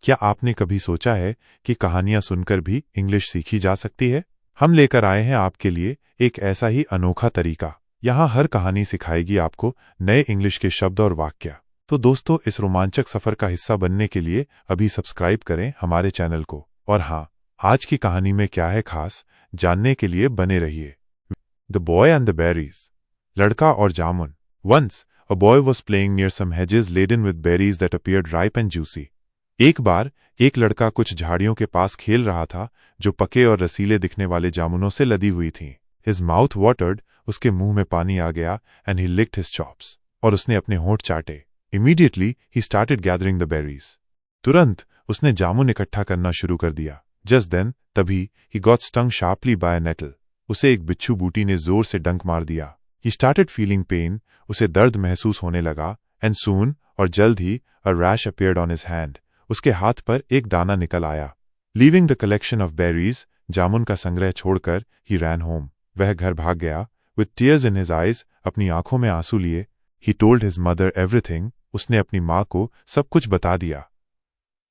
क्या आपने कभी सोचा है कि कहानियां सुनकर भी इंग्लिश सीखी जा सकती है? हम लेकर आए हैं आपके लिए एक ऐसा ही अनोखा तरीका। यहाँ हर कहानी सिखाएगी आपको नए इंग्लिश के शब्द और वाक्य। तो दोस्तों, इस रोमांचक सफर का हिस्सा बनने के लिए अभी सब्सक्राइब करें हमारे चैनल को। और हाँ, आज की कहानी में क्या है खास, जानने के लिए बने रहिए। The boy and the berries, लड़का और जामुन। Once a boy was playing near some hedges laden with berries that appeared ripe and juicy. एक बार एक लड़का कुछ झाड़ियों के पास खेल रहा था जो पके और रसीले दिखने वाले जामुनों से लदी हुई थीं। His mouth watered, उसके मुंह में पानी आ गया, and he licked his chops, और उसने अपने होंठ चाटे। Immediately he started gathering the berries. तुरंत उसने जामुन इकट्ठा करना शुरू कर दिया। Just then, तभी he got stung sharply by a nettle. उसे एक बिच्छू बूटी ने जोर से डंक मार दिया। He started feeling pain, उसे दर्द महसूस होने लगा, and soon, और जल्द ही, a rash appeared on his hand. उसके हाथ पर एक दाना निकल आया। Leaving the collection of berries, जामुन का संग्रह छोड़कर, he ran home. वह घर भाग गया। With tears in his eyes, अपनी आंखों में आंसू लिए, he told his mother everything. उसने अपनी माँ को सब कुछ बता दिया।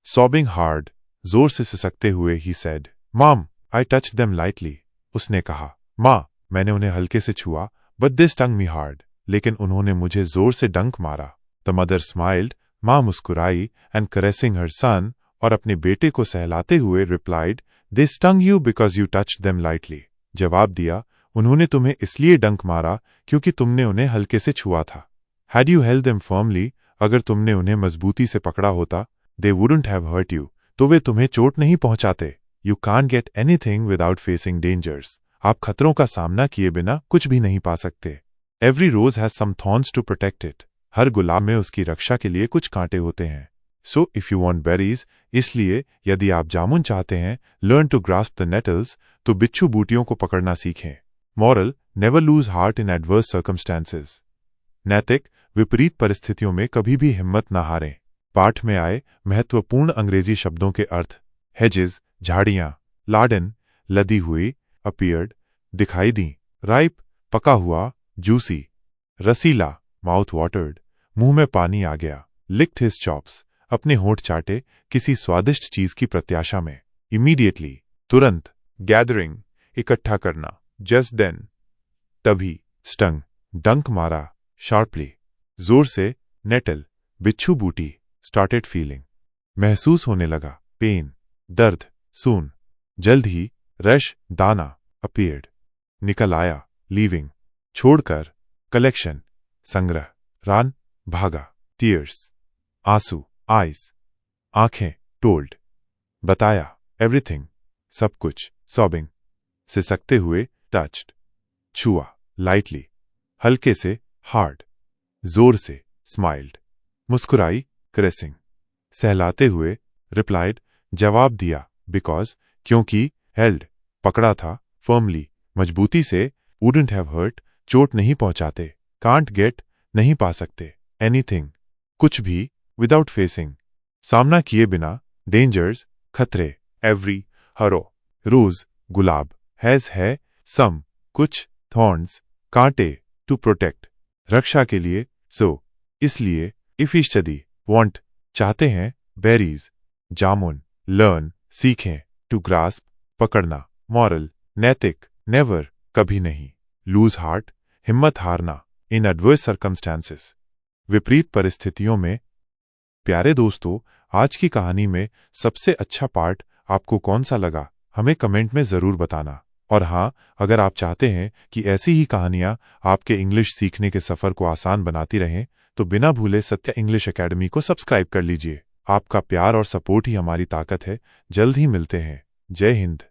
Sobbing hard, जोर से सिसकते हुए, he said, Mom, I touched them lightly. उसने कहा, माँ, मैंने उन्हें हल्के से छुआ, but they stung me hard. लेकिन उन्होंने मुझे जोर से डंक मारा। The mother smiled, माँ मुस्कुराई, and caressing her son, और अपने बेटे को सहलाते हुए replied, They stung you because you touched them lightly. जवाब दिया, उन्होंने तुम्हें इसलिए डंक मारा क्योंकि तुमने उन्हें हल्के से छुआ था। Had you held them firmly, अगर तुमने उन्हें मजबूती से पकड़ा होता, they wouldn't have hurt you, तो वे तुम्हें चोट नहीं पहुंचाते। You can't get anything without facing dangers. आप खतरों का सामना किए बिना कुछ भी नहीं पा सकते। Every rose has some thorns to protect it. हर गुलाब में उसकी रक्षा के लिए कुछ कांटे होते हैं। So if you want berries, इसलिए यदि आप जामुन चाहते हैं, learn to grasp the nettles, तो बिच्छू बूटियों को पकड़ना सीखें। Moral: never lose heart in adverse circumstances. नैतिक: विपरीत परिस्थितियों में कभी भी हिम्मत न हारें। पाठ में आए महत्वपूर्ण अंग्रेजी शब्दों के अर्थ। hedges, झाड़ियां। laden, लदी हुई। appeared, दिखाई दी। ripe, पका हुआ। juicy, रसीला। mouth watered, मुंह में पानी आ गया। licked his chops, अपने होंठ चाटे किसी स्वादिष्ट चीज की प्रत्याशा में। immediately, तुरंत। gathering, इकट्ठा करना। just then, तभी। stung, डंक मारा। sharply, जोर से। nettle, बिच्छू बूटी। started feeling, महसूस होने लगा। pain, दर्द। soon, जल्द ही। रश, दाना। appeared, निकल आया। leaving, छोड़कर। collection, संग्रह। run, भागा। tears, आंसू। eyes, आंखें। told, बताया। everything, सब कुछ। sobbing, सिसकते हुए। touched, छुआ। lightly, हल्के से। hard, जोर से। smiled, मुस्कुराई। caressing, सहलाते हुए। replied, जवाब दिया। because, क्योंकि। held, पकड़ा था। firmly, मजबूती से। wouldn't have hurt, चोट नहीं पहुंचाते। can't get, नहीं पा सकते। anything, कुछ भी। without facing, सामना किए बिना। dangers, खतरे। every, हरो। rose, gulab. has, है। some, कुछ। thorns, कांटे। to protect, रक्षा के लिए। so, इसलिए। if इष्टदी, want, चाहते हैं। berries, जामुन। learn, सीखें। to grasp, पकड़ना। moral, नैतिक। never, कभी नहीं। lose heart, हिम्मत हारना। in adverse circumstances, विपरीत परिस्थितियों में। प्यारे दोस्तों, आज की कहानी में सबसे अच्छा पार्ट आपको कौन सा लगा, हमें कमेंट में जरूर बताना। और हाँ, अगर आप चाहते हैं कि ऐसी ही कहानियां आपके इंग्लिश सीखने के सफर को आसान बनाती रहें, तो बिना भूले सत्य इंग्लिश एकेडमी को सब्सक्राइब कर लीजिए। आपका प्यार और सपोर्ट ही हमारी ताकत है। जल्द ही मिलते हैं। जय हिंद।